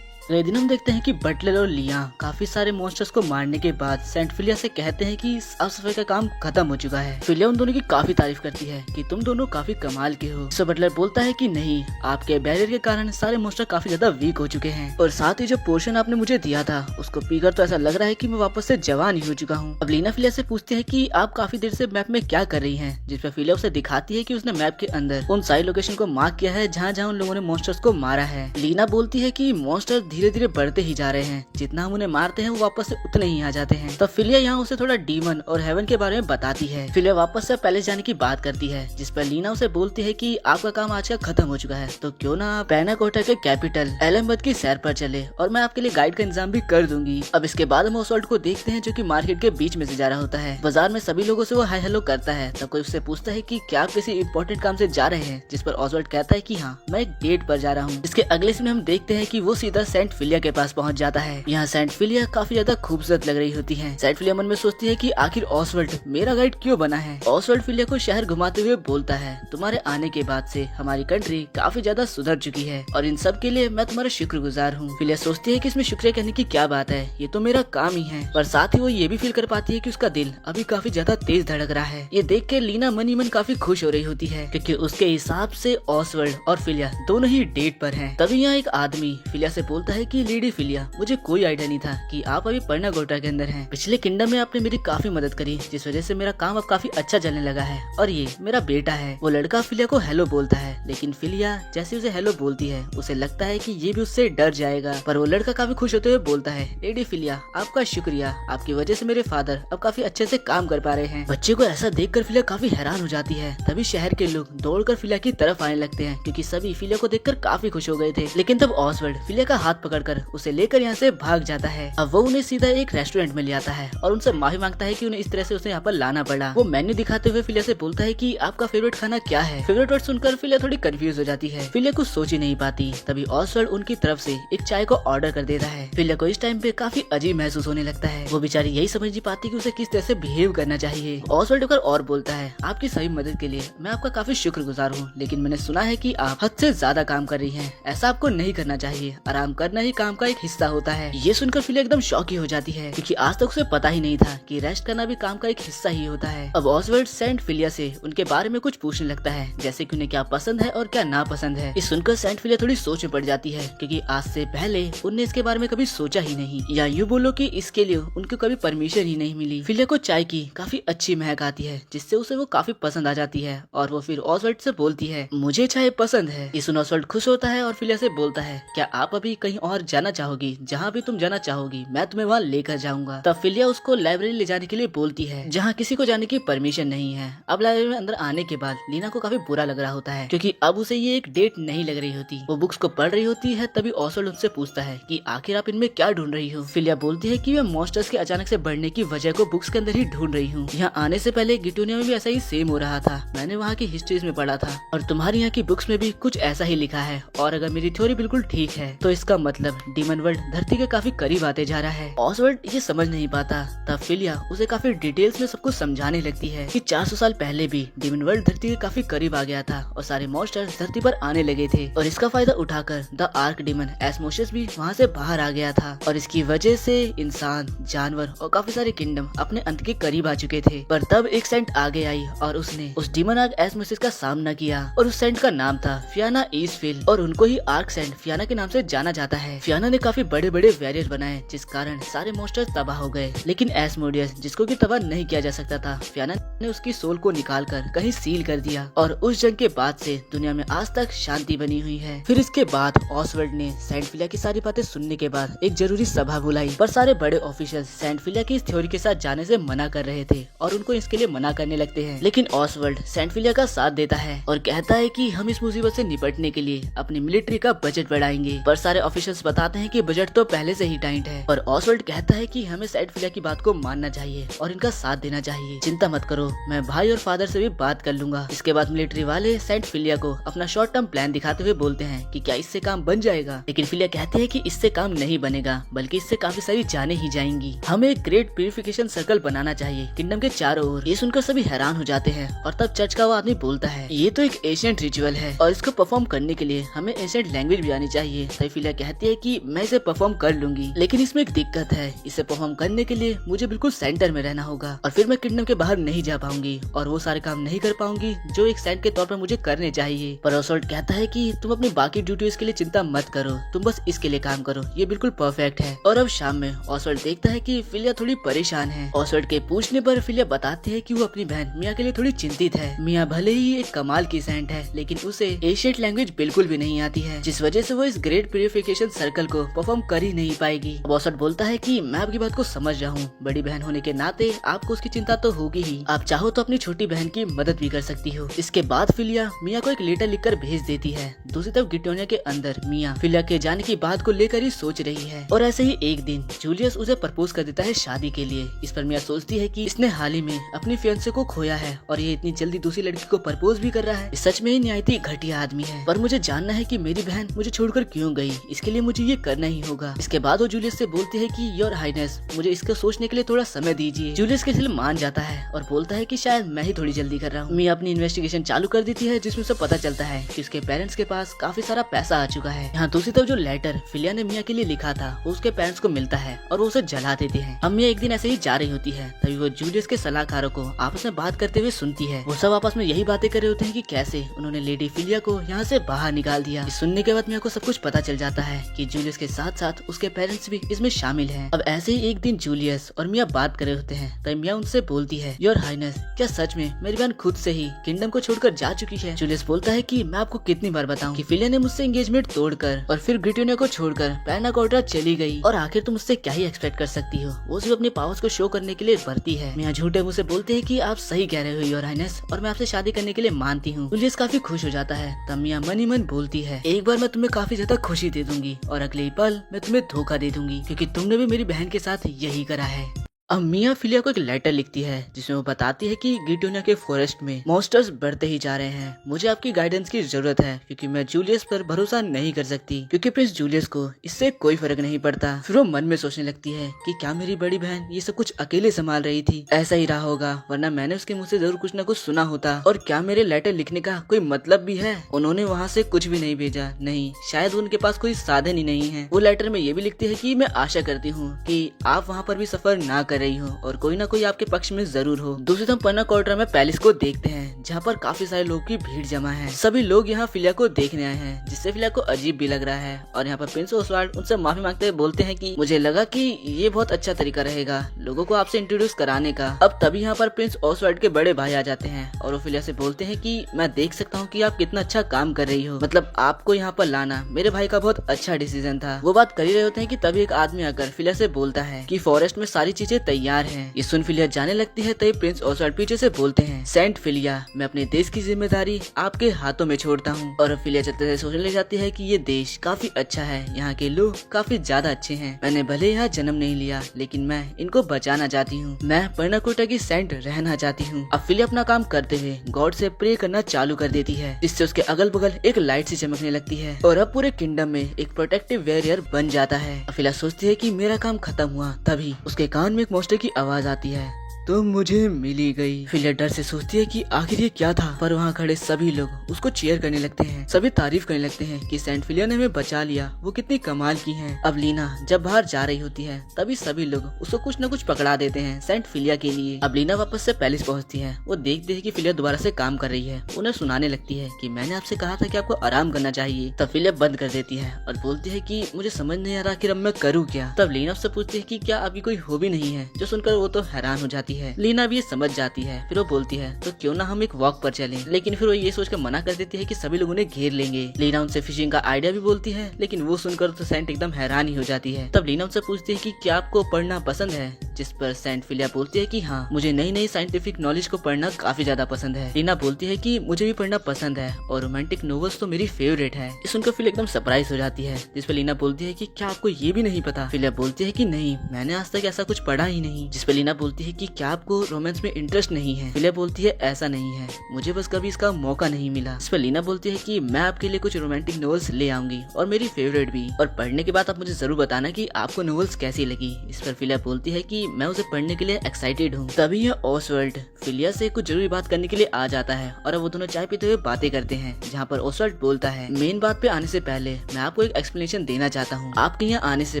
अगले दिन हम देखते हैं कि बटलर और लिया काफी सारे मॉन्स्टर्स को मारने के बाद सेंट फिलिया से कहते हैं कि साफ सफाई का काम खत्म हो चुका है। फिलिया उन दोनों की काफी तारीफ करती है कि तुम दोनों काफी कमाल के हो। सो बटलर बोलता है कि नहीं, आपके बैरियर के कारण सारे मॉन्स्टर काफी ज्यादा वीक हो चुके हैं और साथ ही जो पोर्शन आपने मुझे दिया था उसको पीकर तो ऐसा लग रहा है कि मैं वापस से जवान ही हो चुका हूँ। अब लीना फिलिया से पूछती है कि आप काफी देर से मैप में क्या कर रही है, जिसपे फिलिया उसे दिखाती है कि उसने मैप के अंदर उन सारी लोकेशन को मार्क किया है जहाँ जहाँ उन लोगों ने मॉन्स्टर्स को मारा है। लीना बोलती है कि मॉन्स्टर धीरे धीरे बढ़ते ही जा रहे हैं, जितना हम उन्हें मारते हैं वो वापस से उतने ही आ जाते हैं। तब फिलिया यहाँ उसे थोड़ा डीमन और हेवन के बारे में बताती है। फिलिया वापस से पैलेस जाने की बात करती है, जिस पर लीना उसे बोलती है कि आपका काम आज का खत्म हो चुका है, तो क्यों ना पैनाकोटा के कैपिटल एलमबद की सैर पर चले और मैं आपके लिए गाइड का इंतजाम भी कर दूंगी। अब इसके बाद हम ओसवाल्ड को देखते हैं जो कि मार्केट के बीच में से जा रहा होता है। बाजार में सभी लोगों से वो हाय हेलो करता है। तब कोई उससे पूछता है कि क्या आप किसी इंपॉर्टेंट काम से जा रहे हैं, जिस पर ओसवाल्ड कहता है कि हाँ, मैं एक डेट पर जा रहा हूँ। इसके अगले सीन में हम देखते हैं कि वो सीधा सेंट फिलिया के पास पहुँच जाता है। यहाँ सेंट फिलिया काफी ज्यादा खूबसूरत लग रही होती है। सेंट फिलिया मन में सोचती है कि आखिर ओसवाल्ड मेरा गाइड क्यों बना है। ओसवाल्ड फिलिया को शहर घुमाते हुए बोलता है, तुम्हारे आने के बाद से हमारी कंट्री काफी ज्यादा सुधर चुकी है और इन सब के लिए मैं तुम्हारा शुक्रगुजार हूँ। फिलिया सोचती है कि इसमें शुक्रिया कहने की क्या बात है, ये तो मेरा काम ही है। पर साथ ही वो ये भी फील कर पाती है कि उसका दिल अभी काफी ज्यादा तेज धड़क रहा है। ये देख के लीना मन ही मन काफी खुश हो रही होती है क्योंकि उसके हिसाब से ओसवाल्ड और फिलिया दोनों ही डेट पर हैं। तभी यहाँ एक आदमी फिलिया से बोलता है कि लेडी फिलिया, मुझे कोई आइडिया नहीं था कि आप अभी पैनाकोटा के अंदर हैं। पिछले किंगडम में आपने मेरी काफी मदद करी, जिस वजह से मेरा काम अब काफी अच्छा चलने लगा है और ये मेरा बेटा है। वो लड़का फिलिया को हेलो बोलता है, लेकिन फिलिया जैसे उसे हेलो बोलती है उसे लगता है कि ये भी उससे डर जाएगा। पर वो लड़का काफी खुश होते हुए बोलता है, लेडी फिलिया आपका शुक्रिया, आपकी वजह से मेरे फादर अब काफी अच्छे से काम कर पा रहे हैं। बच्चे को ऐसा देखकर फिलिया काफी हैरान हो जाती है। तभी शहर के लोग दौड़कर फिलिया की तरफ आने लगते हैं क्योंकि सभी फिलिया को देखकर काफी खुश हो गए थे। लेकिन तब ओसवाल्ड फिलिया का हाथ पकड़कर उसे लेकर यहाँ से भाग जाता है। अब वो उन्हें सीधा एक रेस्टोरेंट में ले आता है और उनसे माफी मांगता है कि उन्हें इस तरह से उसे यहाँ पर लाना पड़ा। वो मेन्यू दिखाते हुए फिलिया से बोलता है कि आपका फेवरेट खाना क्या है। फेवरेट वर्ड सुनकर फिलिया थोड़ी कंफ्यूज हो जाती है। फिलिया कुछ सोच ही नहीं पाती। तभी ओसवाल्ड उनकी तरफ से एक चाय को ऑर्डर कर देता है। फिलिया को इस टाइम पे काफी अजीब महसूस होने लगता है। वो बेचारी यही समझ नहीं पाती कि उसे किस तरह से बिहेव करना चाहिए। ओसवाल्ड और बोलता है, आपकी सही मदद के लिए मैं आपका काफी शुक्रगुजार हूँ, लेकिन मैंने सुना है कि आप हद से ज्यादा काम कर रही हैं। ऐसा आपको नहीं करना चाहिए, आराम करना ही काम का एक हिस्सा होता है। ये सुनकर फिलिया एकदम शॉक ही हो जाती है क्योंकि आज तक उसे पता ही नहीं था कि रेस्ट करना भी काम का एक हिस्सा ही होता है। अब ओसवाल्ड सेंट फिलिया से उनके बारे में कुछ पूछने लगता है, जैसे कि उन्हें क्या पसंद है और क्या नापसंद है। इस सुनकर सेंट फिलिया थोड़ी सोच में पड़ जाती है क्योंकि आज से पहले उनने इसके बारे में कभी सोचा ही नहीं, या यूँ बोलो कि इसके लिए उनको कभी परमिशन ही नहीं मिली। फिलिया को चाय की काफी अच्छी महक आती है जिससे उसे वो काफी पसंद आ जाती है और वो फिर ओसवाल्ड से बोलती है, मुझे चाय पसंद है। इस सुन ओसवाल्ड खुश होता है और फिलिया से बोलता है, क्या आप अभी कहीं और जाना चाहोगी? जहाँ भी तुम जाना चाहोगी मैं तुम्हें वहाँ लेकर जाऊंगा। तब फिलिया उसको लाइब्रेरी ले जाने के लिए बोलती है जहाँ किसी को जाने की परमिशन नहीं है। अब लाइब्रेरी में अंदर आने के बाद लीना को काफी बुरा लग रहा होता है क्योंकि अब उसे ये एक डेट नहीं लग रही होती। वो बुक्स को पढ़ रही होती है। तभी ओसवाल्ड उससे पूछता है कि आखिर आप इनमें क्या ढूंढ रही हो। फिलिया बोलती है कि मैं मॉन्स्टर्स के अचानक से बढ़ने की वजह को बुक्स के अंदर ही ढूंढ रही हूँ। यहाँ आने से पहले गिटोनिया में भी ऐसा ही सेम हो रहा था, मैंने वहाँ की हिस्ट्रीज में पढ़ा था और तुम्हारी यहाँ की बुक्स में भी कुछ ऐसा ही लिखा है। और अगर मेरी थ्योरी बिल्कुल ठीक है तो इसका मतलब डीमन वर्ल्ड धरती के काफी करीब आते जा रहा है। ऑसवर्ल्ड ये समझ नहीं पाता, तब फिलिया उसे काफी डिटेल्स में सब कुछ समझाने लगती है कि 400 साल पहले भी डीमन वर्ल्ड धरती के काफी करीब आ गया था और सारे मॉन्स्टर्स धरती पर आने लगे थे और इसका फायदा उठाकर द आर्क डीमन एस्मोसिस भी वहाँ से बाहर आ गया था और इसकी वजह से इंसान, जानवर और काफी सारे किंगडम अपने अंत के करीब आ चुके थे। पर तब एक सेंट आगे आई और उसने उस डीमन आर्क एस्मोसिस का सामना किया और उस सेंट का नाम था फियाना ईस्टफील्ड और उनको ही आर्क सेंट फियाना के नाम से जाना जाता है। फियाना ने काफी बड़े बड़े वॉरियर बनाए जिस कारण सारे मॉन्स्टर्स तबाह हो गए, लेकिन एस्मोडियस जिसको कि तबाह नहीं किया जा सकता था, फियाना ने उसकी सोल को निकालकर कहीं सील कर दिया और उस जंग के बाद से दुनिया में आज तक शांति बनी हुई है। फिर इसके बाद ऑसवर्ल्ड ने सेंट फिलिया की सारी बातें सुनने के बाद एक जरूरी सभा बुलाई, पर सारे बड़े ऑफिशियल सेंट फिलिया की इस थ्योरी के साथ जाने से मना कर रहे थे और उनको इसके लिए मना करने लगते हैं। लेकिन ऑसवर्ल्ड सेंट फिलिया का साथ देता है और कहता है कि हम इस मुसीबत से निपटने के लिए अपनी मिलिट्री का बजट बढ़ाएंगे। पर सारे ऑफिशियल्स बताते हैं कि बजट तो पहले से ही टाइट है, पर ऑसवर्ल्ड कहता है कि हमें सेंट फिलिया की बात को मानना चाहिए और इनका साथ देना चाहिए। चिंता मत करो, मैं भाई और फादर से भी बात कर लूंगा। इसके बाद मिलिट्री वाले सेंट फिलिया को अपना शॉर्ट टर्म प्लान दिखाते हुए बोलते हैं कि क्या इससे काम बन जाएगा, लेकिन फिलिया कहते हैं कि इससे काम नहीं बनेगा, बल्कि इससे काफी सारी जाने ही जाएंगी। हमें एक ग्रेट प्यूरिफिकेशन सर्कल बनाना चाहिए किंगडम के चारों ओर। ये सुनकर सभी हैरान हो जाते हैं और तब चर्च का वो आदमी बोलता है ये तो एक एशियंट रिचुअल है और इसको परफॉर्म करने के लिए हमें एशियंट लैंग्वेज भी आनी चाहिए। तब फिलिया कहती है कि मैं इसे परफॉर्म कर लूंगी, लेकिन इसमें एक दिक्कत है, इसे परफॉर्म करने के लिए मुझे बिल्कुल सेंटर में रहना होगा और फिर मैं किंगडम के बाहर नहीं जा पाऊंगी और वो सारे काम नहीं कर पाऊंगी जो एक सेंट के तौर पर मुझे करने चाहिए। पर ऑसवर्ल्ड कहता है कि तुम अपनी बाकी ड्यूटीज के लिए चिंता मत करो, तुम बस इसके लिए काम करो, ये बिल्कुल परफेक्ट है। और अब शाम में ऑसवर्ल्ड देखता है कि फिलिया थोड़ी परेशान है। ऑसवर्ल्ड के पूछने पर फिलिया बताती है कि वो अपनी बहन मिया के लिए थोड़ी चिंतित है। मिया भले ही एक कमाल की सेंट है, लेकिन उसे एशियंट लैंग्वेज बिल्कुल भी नहीं आती है, जिस वजह से वो इस ग्रेट प्यूरिफिकेशन सर्कल को परफॉर्म कर ही नहीं पाएगी। ऑसवर्ल्ड बोलता है कि मैं आपकी बात को समझ रहा हूँ, बड़ी बहन होने के नाते आपको उसकी चिंता तो होगी ही, आप चाहो तो अपनी छोटी बहन की मदद भी कर सकती हो। इसके बाद फिलिया मिया को एक लेटर लिखकर भेज देती है। दूसरी तरफ गिटोनिया के अंदर मिया फिलिया के जाने की बात को लेकर ही सोच रही है और ऐसे ही एक दिन जूलियस उसे प्रपोज कर देता है शादी के लिए। इस पर मिया सोचती है कि इसने हाल ही में अपनी फियांसे को खोया है और ये इतनी जल्दी दूसरी लड़की को प्रपोज भी कर रहा है, सच में ही निहायती घटिया आदमी है। पर मुझे जानना है कि मेरी बहन मुझे छोड़कर क्यों गई, इसके लिए मुझे ये करना ही होगा। इसके बाद वो जूलियस से बोलती है कि योर हाइनेस मुझे इसको सोचने के लिए थोड़ा समय दीजिए। जूलियस के दिल मान जाता है और बोलता है कि शायद मैं ही थोड़ी जल्दी कर रहा हूँ। मिया अपनी इन्वेस्टिगेशन चालू कर देती है जिसमें से पता चलता है कि उसके पेरेंट्स के पास काफी सारा पैसा आ चुका है। यहाँ दूसरी तरफ जो लेटर फिलिया ने मिया के लिए लिखा था वो उसके पेरेंट्स को मिलता है और वो उसे जला देते हैं। अब मिया एक दिन ऐसे ही जा रही होती है, तभी वो जूलियस के सलाहकारों को आपस में बात करते हुए सुनती है। वो सब आपस में यही बातें कर रहे होते हैं कि कैसे उन्होंने लेडी फिलिया को यहाँ से बाहर निकाल दिया। सुनने के बाद मिया को सब कुछ पता चल जाता है कि जूलियस के साथ साथ उसके पेरेंट्स भी इसमें शामिल हैं। अब ऐसे ही एक दिन जूलियस और मिया बात कर रहे होते हैं, तभी मिया उनसे बोलती है योर हाइनेस क्या सच में मेरी बहन खुद से ही किंगडम को छोड़कर जा चुकी है। जूलियस बोलता है कि मैं आपको कितनी बार बताऊं कि फिलिया ने मुझसे एंगेजमेंट तोड़कर और फिर ग्रिटोनिया को छोड़कर पैना कोर्टा चली गई और आखिर तुम मुझसे क्या ही एक्सपेक्ट कर सकती हो, वो सिर्फ अपने पावर्स को शो करने के लिए भरती है। मिया झूठे मुंह से बोलते हैं कि आप सही कह रहे हो योर हाइनेस और मैं आपसे शादी करने के लिए मानती हूँ। जूलियस काफी खुश हो जाता है। तब मिया मन ही मन बोलती है एक बार मैं तुम्हें काफी ज्यादा खुशी दे दूंगी और अगले ही पल मैं तुम्हें धोखा दे दूंगी, क्योंकि तुमने भी मेरी बहन के साथ यही करा है। अब मिया फिलिया को एक लेटर लिखती है जिसमें वो बताती है कि गिटोनिया के फॉरेस्ट में मॉन्स्टर्स बढ़ते ही जा रहे हैं, मुझे आपकी गाइडेंस की जरूरत है क्योंकि मैं जूलियस पर भरोसा नहीं कर सकती, क्योंकि प्रिंस जूलियस को इससे कोई फर्क नहीं पड़ता। फिर वो मन में सोचने लगती है कि क्या मेरी बड़ी बहन ये सब कुछ अकेले संभाल रही थी, ऐसा ही रहा होगा, वरना मैंने उसके मुँह से जरूर कुछ न कुछ सुना होता। और क्या मेरे लेटर लिखने का कोई मतलब भी है, उन्होंने वहाँ से कुछ भी नहीं भेजा, नहीं शायद उनके पास कोई साधन ही नहीं है। वो लेटर में ये भी लिखती है कि मैं आशा करती हूँ कि आप वहाँ पर भी सफर ना कर रही हो और कोई ना कोई आपके पक्ष में जरूर हो। दूसरी तरफ पन्ना कोर्टा में पैलेस को देखते हैं जहाँ पर काफी सारे लोग की भीड़ जमा है। सभी लोग यहाँ फिलिया को देखने आए हैं, जिससे फिलिया को अजीब भी लग रहा है। और यहाँ पर प्रिंस ओसवाल्ड उनसे माफी मांगते हुए बोलते हैं कि मुझे लगा कि ये बहुत अच्छा तरीका रहेगा लोगों को आपसे इंट्रोड्यूस कराने का। अब तभी यहाँ पर प्रिंस ओसवाल्ड के बड़े भाई आ जाते हैं और वो फिलिया से बोलते हैं कि मैं देख सकता हूँ कि आप कितना अच्छा काम कर रही हो, मतलब आपको यहाँ पर लाना मेरे भाई का बहुत अच्छा डिसीजन था। वो बात कर ही रहे होते हैं कि तभी एक आदमी आकर फिलिया से बोलता है कि फॉरेस्ट में सारी चीजें तैयार हैं। ये सुन फिलिया जाने लगती है तभी प्रिंस ओसवाल्ड पीछे से बोलते हैं, सेंट फिलिया, मैं अपने देश की जिम्मेदारी आपके हाथों में छोड़ता हूँ। और अब फिलिया चलते चलते सोचने लग जाती है कि ये देश काफी अच्छा है, यहाँ के लोग काफी ज्यादा अच्छे हैं। मैंने भले यहाँ जन्म नहीं लिया लेकिन मैं इनको बचाना चाहती हूँ। मैं पर्नाकोटा की सेंट रहना चाहती हूँ। अब फिलिया अपना काम करते हुए गॉड से प्रे करना चालू कर देती है, जिससे उसके अगल बगल एक लाइट सी चमकने लगती है और अब पूरे किंगडम में एक प्रोटेक्टिव बैरियर बन जाता है। फिलिया सोचती है कि मेरा काम खत्म हुआ, तभी उसके कान में एक मॉन्स्टर की आवाज आती है, तो मुझे मिली गई। फिलिया डर से सोचती है कि आखिर ये क्या था, पर वहाँ खड़े सभी लोग उसको चीयर करने लगते हैं। सभी तारीफ करने लगते हैं कि सेंट फिलिया ने हमें बचा लिया, वो कितनी कमाल की है। अब लीना जब बाहर जा रही होती है तभी सभी लोग उसको कुछ न कुछ पकड़ा देते हैं सेंट फिलिया के लिए। अब लीना वापस से पैलेस पहुँचती है। वो देखती है कि फिलिया दोबारा से काम कर रही है। उन्हें सुनाने लगती है कि मैंने आपसे कहा था कि आपको आराम करना चाहिए। तब फिलिया बंद कर देती है और बोलती है कि मुझे समझ नहीं आ रहा कि अब मैं करूँ क्या। तब लीना उससे पूछती है कि क्या आपकी कोई हॉबी नहीं है, जो सुनकर वो तो हैरान हो जाती है। लीना भी समझ जाती है। फिर वो बोलती है, तो क्यों ना हम एक वॉक पर चलें। लेकिन फिर वो ये सोचकर मना कर देती है कि सभी लोग उन्हें घेर लेंगे। लीना उनसे फिशिंग का आइडिया भी बोलती है, लेकिन वो सुनकर तो सेंट एकदम हैरान ही हो जाती है। तब लीना उनसे पूछती है कि क्या आपको पढ़ना पसंद है, जिस पर सेंट फिलिया बोलती है कि हाँ, मुझे नई नई साइंटिफिक नॉलेज को पढ़ना काफी ज्यादा पसंद है। लीना बोलती है कि मुझे भी पढ़ना पसंद है और रोमांटिक नॉवेल्स तो मेरी फेवरेट है। ये सुनकर फिलिया एकदम सरप्राइज हो जाती है, जिस पर लीना बोलती है कि क्या आपको ये भी नहीं पता। फिलिया बोलती है कि नहीं, मैंने आज तक ऐसा कुछ पढ़ा ही नहीं। जिस पर लीना बोलती है कि क्या आपको रोमांस में इंटरेस्ट नहीं है। फिलिया बोलती है ऐसा नहीं है, मुझे बस कभी इसका मौका नहीं मिला। इस पर लीना बोलती है कि मैं आपके लिए कुछ रोमांटिक नॉवेल्स ले आऊंगी और मेरी फेवरेट भी, और पढ़ने के बाद आप मुझे जरूर बताना कि आपको नॉवेल्स कैसी लगी। इस पर फिलिया बोलती है कि मैं उसे पढ़ने के लिए एक्साइटेड हूँ। तभी यह ओसवाल्ड फिलिया से कुछ जरूरी बात करने के लिए आ जाता है और अब वो दोनों चाय पीते हुए बातें करते हैं, जहाँ पर ओसवाल्ड बोलता है, मेन बात पे आने से पहले मैं आपको एक एक्सप्लेनेशन देना चाहता हूँ। आपके यहाँ आने से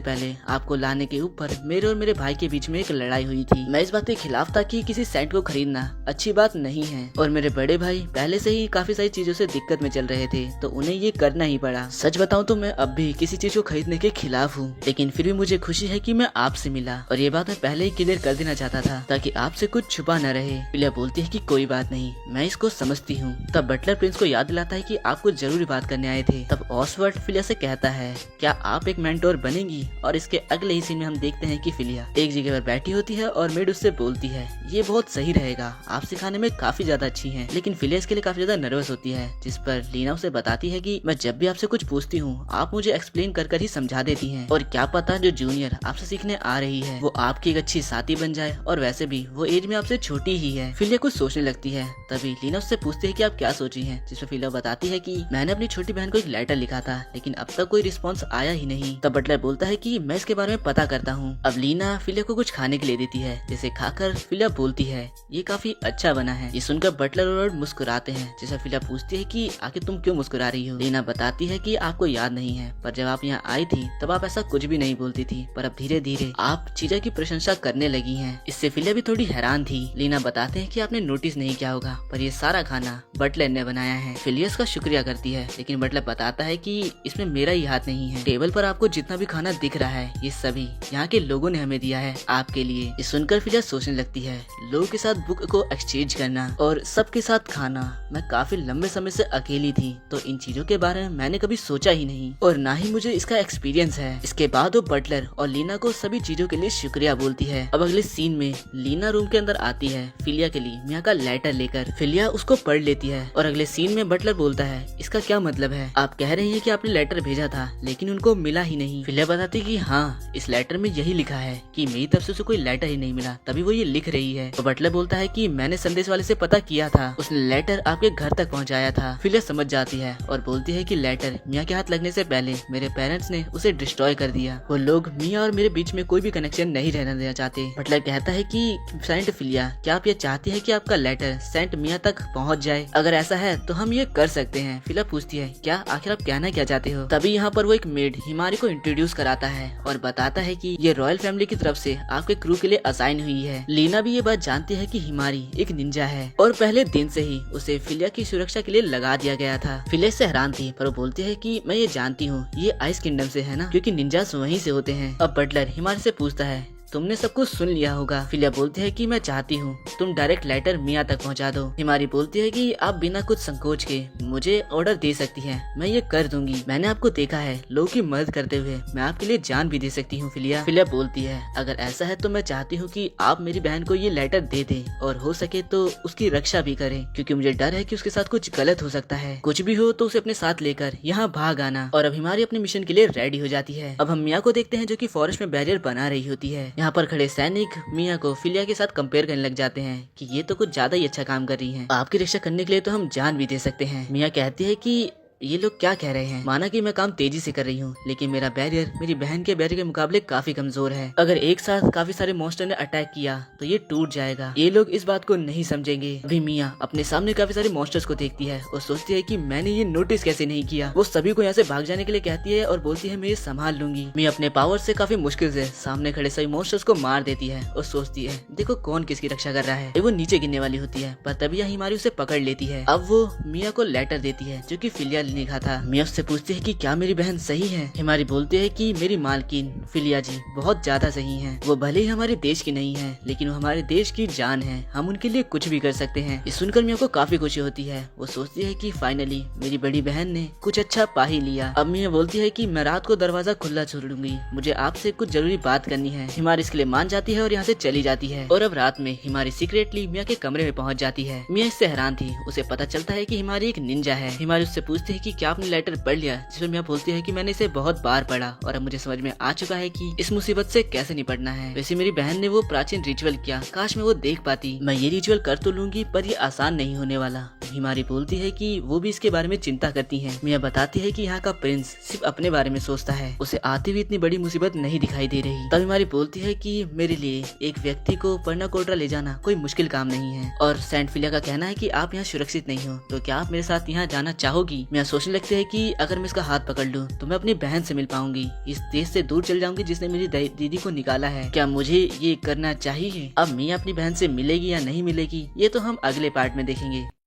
पहले आपको लाने के ऊपर मेरे और मेरे भाई के बीच में एक लड़ाई हुई थी। मैं इस बात के खिलाफ था कि किसी सेंट को खरीदना अच्छी बात नहीं है, और मेरे बड़े भाई पहले से ही काफी सारी चीजों से दिक्कत में चल रहे थे, तो उन्हें ये करना ही पड़ा। सच बताऊं तो मैं अब भी किसी चीज को खरीदने के खिलाफ हूँ, लेकिन फिर भी मुझे खुशी है कि मैं आपसे मिला, और ये बात मैं पहले ही क्लियर कर देना चाहता था ताकि आपसे कुछ छुपा न रहे। फिलिया बोलती है कि कोई बात नहीं, मैं इसको समझती हूँ। तब बटलर प्रिंस को याद दिलाता है कि आप कुछ जरूरी बात करने आए थे। तब ओसवाल्ड फिलिया से कहता है, क्या आप एक मेंटोर बनेंगी। और इसके अगले ही सीन में हम देखते हैं कि फिलिया एक जगह पर बैठी होती है और मेड उससे बोलती है, ये बहुत सही रहेगा, आप सिखाने में काफी ज्यादा अच्छी हैं। लेकिन फिलिया इसके लिए काफी ज्यादा नर्वस होती है, जिस पर लीना उसे बताती है कि मैं जब भी आपसे कुछ पूछती हूँ आप मुझे एक्सप्लेन कर कर ही समझा देती हैं, और क्या पता जो जूनियर आपसे सीखने आ रही है वो आपकी एक अच्छी साथी बन जाए, और वैसे भी वो एज में आपसे छोटी ही है। फिलिया कुछ सोचने लगती है, तभी लीना उससे पूछती है कि आप क्या सोची हैं, जिसमें फिलिया बताती है कि मैंने अपनी छोटी बहन को एक लेटर लिखा था, लेकिन अब तक कोई रिस्पॉन्स आया ही नहीं। तब बटलर बोलता है कि मैं इसके बारे में पता करता हूँ। अब लीना फिलिया को कुछ खाने के लिए देती है, जिसे खाकर फिलिया बोलती है, ये काफी अच्छा बना है। ये सुनकर बटलर और मुस्कुराते हैं, जिसे फिलिया पूछती है कि आखिर तुम क्यों मुस्कुरा रही हो। लीना बताती है कि आपको याद नहीं है, पर जब आप यहाँ आई थी तब आप ऐसा कुछ भी नहीं बोलती थी, पर अब धीरे धीरे आप चीजों की प्रशंसा करने लगी हैं। इससे फिलिया भी थोड़ी हैरान थी। लीना बताते हैं कि आपने नोटिस नहीं किया होगा, पर ये सारा खाना बटलर ने बनाया है। फिलिया इसका शुक्रिया करती है, लेकिन बटलर बताता है कि इसमें मेरा ही हाथ नहीं है। टेबल पर आपको जितना भी खाना दिख रहा है ये सभी यहाँ के लोगों ने हमें दिया है आपके लिए। ये सुनकर फिलिया सोचने लगती है, लोगों के साथ बुक को एक्सचेंज करना और सबके साथ खाना। मैं काफी लंबे समय से अकेली थी, तो इन चीजों के बारे में मैंने कभी सोचा ही नहीं, और ना ही मुझे इसका एक्सपीरियंस है। इसके बाद वो बटलर और लीना को सभी चीजों के लिए शुक्रिया बोलती है। अब अगले सीन में लीना रूम के अंदर आती है फिलिया के लिए मिया का लेटर लेकर। फिलिया उसको पढ़ लेती है, और अगले सीन में बटलर बोलता है, इसका क्या मतलब है। आप कह रही हैं कि आपने लेटर भेजा था लेकिन उनको मिला ही नहीं। फिलिया बताती कि हाँ, इस लेटर में यही लिखा है कि मेरी तरफ से उसे कोई लेटर ही नहीं मिला, तभी वो ये लिख रही है। तो बटलर बोलता है कि मैंने संदेश वाले से पता किया था, उसने लेटर आपके घर तक पहुंचाया था। फिलिया समझ जाती है और बोलती है कि लेटर मिया के हाथ लगने से पहले मेरे पेरेंट्स ने उसे डिस्ट्रॉय कर दिया। वो लोग मिया और मेरे बीच में कोई भी कनेक्शन नहीं रहने देना चाहते। बटलर कहता है कि सेंट फिलिया, क्या आप ये चाहती है कि आपका लेटर सेंट मिया तक पहुंच जाए। अगर ऐसा है तो हम ये कर सकते हैं। फिलिया पूछती है, क्या आखिर आप कहना क्या चाहते हो। तभी यहाँ पर वो एक मेड हिमारी को इंट्रोड्यूस कराता है और बताता है कि ये रॉयल फैमिली की तरफ से आपके क्रू के लिए असाइन हुई है। लीना भी ये बात जानती है कि हिमारी एक निंजा है और पहले दिन से ही उसे फिलिया की सुरक्षा के लिए लगा दिया गया था। फिलिया से हैरान थी, पर वो बोलती है कि मैं ये जानती हूँ, ये आइस किंगडम से है ना, क्योंकि निंजास वहीं से होते हैं। अब बटलर हिमारी से पूछता है, तुमने सब कुछ सुन लिया होगा। फिलिया बोलती है कि मैं चाहती हूँ तुम डायरेक्ट लेटर मिया तक पहुँचा दो। हिमारी बोलती है कि आप बिना कुछ संकोच के मुझे ऑर्डर दे सकती है, मैं ये कर दूंगी। मैंने आपको देखा है लोगों की मदद करते हुए, मैं आपके लिए जान भी दे सकती हूँ। फिलिया बोलती है अगर ऐसा है तो मैं चाहती हूँ कि आप मेरी बहन को ये लेटर दे दे और हो सके तो उसकी रक्षा भी करें, क्योंकि मुझे डर है कि उसके साथ कुछ गलत हो सकता है। कुछ भी हो तो उसे अपने साथ लेकर यहाँ भाग आना। और अब हिमारी अपने मिशन के लिए रेडी हो जाती है। अब हम मिया को देखते हैं जो कि फॉरेस्ट में बैरियर बना रही होती है। यहाँ पर खड़े सैनिक मिया को फिलिया के साथ कंपेयर करने लग जाते हैं कि ये तो कुछ ज्यादा ही अच्छा काम कर रही है, आपकी रक्षा करने के लिए तो हम जान भी दे सकते हैं। मिया कहती है कि ये लोग क्या कह रहे हैं, माना कि मैं काम तेजी से कर रही हूँ लेकिन मेरा बैरियर मेरी बहन के बैरियर के मुकाबले काफी कमजोर है। अगर एक साथ काफी सारे मॉन्स्टर ने अटैक किया तो ये टूट जाएगा। ये लोग इस बात को नहीं समझेंगे। अभी मिया अपने सामने काफी सारे मॉन्स्टर्स को देखती है और सोचती है कि मैंने ये नोटिस कैसे नहीं किया। वो सभी को यहाँ से भाग जाने के लिए कहती है और बोलती है मैं ये संभाल लूंगी। मिया अपने पावर से काफी मुश्किल से सामने खड़े सभी मॉन्स्टर्स को मार देती है और सोचती है देखो कौन किसकी रक्षा कर रहा है। वो नीचे गिरने वाली होती है पर तभी हिमारी उसे पकड़ लेती है। अब वो मिया को लेटर देती है जो कि फिलिया ने लिखा था। मिया उससे पूछती है कि क्या मेरी बहन सही है। हिमारी बोलती है कि मेरी मालकिन फिलिया जी बहुत ज्यादा सही हैं। वो भले ही हमारे देश की नहीं है लेकिन वो हमारे देश की जान है, हम उनके लिए कुछ भी कर सकते हैं। ये सुनकर मिया को काफी खुशी होती है। वो सोचती है कि फाइनली मेरी बड़ी बहन ने कुछ अच्छा पा ही लिया। अब मिया बोलती है कि मैं रात को दरवाजा खुला छोड़ूंगी, मुझे आपसे कुछ जरूरी बात करनी है। हिमारी इसके लिए मान जाती है और यहाँ से चली जाती है। और अब रात में हिमारी सीक्रेटली मिया के कमरे में पहुँच जाती है। मिया इससे हैरान थी। उसे पता चलता है कि हिमारी एक निंजा है। हिमारी उससे पूछती है कि क्या आपने लेटर पढ़ लिया, जिसमें मिया बोलती है कि मैंने इसे बहुत बार पढ़ा और अब मुझे समझ में आ चुका है कि इस मुसीबत से कैसे निपटना है। वैसे मेरी बहन ने वो प्राचीन रिचुअल किया, काश मैं वो देख पाती। मैं ये रिचुअल कर तो लूंगी पर ये आसान नहीं होने वाला। हिमारी बोलती है कि वो भी इसके बारे में चिंता करती है। मिया बताती है कि यहाँ का प्रिंस सिर्फ अपने बारे में सोचता है, उसे आते हुए इतनी बड़ी मुसीबत नहीं दिखाई दे रही। तब हिमारी बोलती है कि मेरे लिए एक व्यक्ति को पर्नाकोटा ले जाना कोई मुश्किल काम नहीं है और सेंट फिलिया का कहना है कि आप यहाँ सुरक्षित नहीं हो, तो क्या आप मेरे साथ यहाँ जाना चाहोगी। मिया सोचने लगते है कि अगर मैं इसका हाथ पकड़ लूं तो मैं अपनी बहन से मिल पाऊंगी, इस देश से दूर चल जाऊंगी जिसने मेरी दीदी को निकाला है। क्या मुझे ये करना चाहिए। अब मिया अपनी बहन से मिलेगी या नहीं मिलेगी ये तो हम अगले पार्ट में देखेंगे।